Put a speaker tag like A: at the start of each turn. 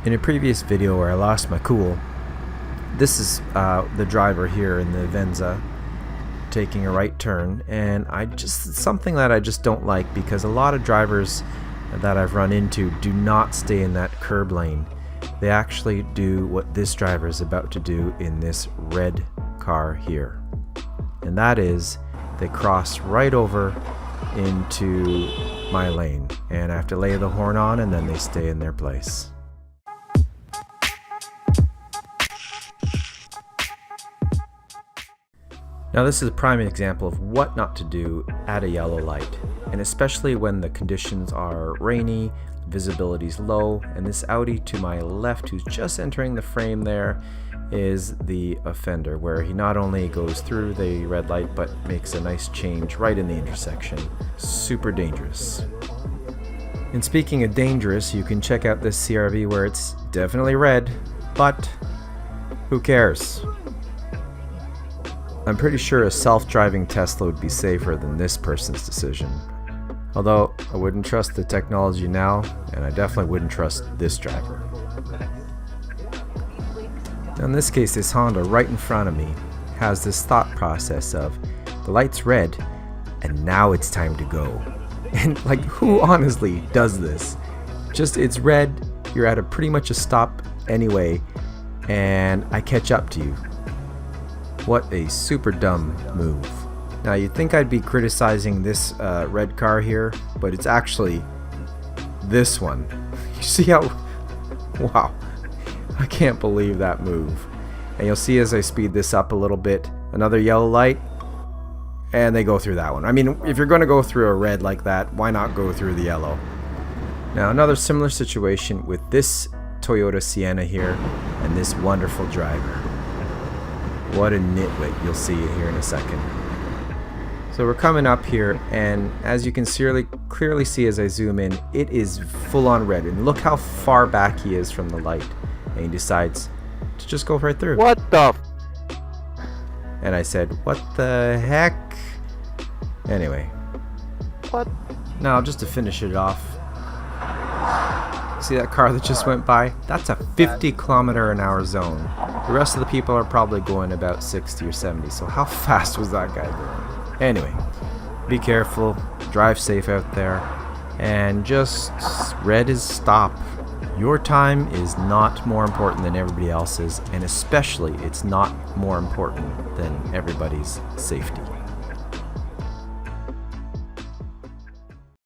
A: In a previous video where I lost my cool, this is the driver here in the Venza taking a right turn, and something that I just don't like, because a lot of drivers that I've run into do not stay in that curb lane. They actually do what this driver is about to do in this red car here, and that is they cross right over into my lane, and I have to lay the horn on, and then they stay in their place. Now this is a prime example of what not to do at a yellow light, and especially when the conditions are rainy, visibility is low, and this Audi to my left who's just entering the frame there is the offender, where he not only goes through the red light but makes a nice change right in the intersection. Super dangerous. And speaking of dangerous, you can check out this CRV where it's definitely red, but who cares? I'm pretty sure a self-driving Tesla would be safer than this person's decision. Although, I wouldn't trust the technology now, and I definitely wouldn't trust this driver. Now in this case, this Honda right in front of me has this thought process of, the light's red, and now it's time to go. And like, who honestly does this? Just, it's red, you're at pretty much a stop anyway, and I catch up to you. What a super dumb move. Now you'd think I'd be criticizing this red car here, but it's actually this one. You see how, wow, I can't believe that move. And you'll see as I speed this up a little bit, another yellow light, and they go through that one. I mean, if you're going to go through a red like that, why not go through the yellow? Now another similar situation with this Toyota Sienna here and this wonderful driver. What a nitwit, you'll see it here in a second. So we're coming up here, and as you can clearly see as I zoom in, it is full on red, and look how far back he is from the light, and he decides to just go right through.
B: What the?
A: And I said, what the heck? Anyway.
B: What?
A: Now just to finish it off, see that car that just went by? That's a 50-kilometer-an-hour zone. The rest of the people are probably going about 60 or 70, so how fast was that guy going? Anyway, be careful, drive safe out there, and just red is stop. Your time is not more important than everybody else's, and especially it's not more important than everybody's safety.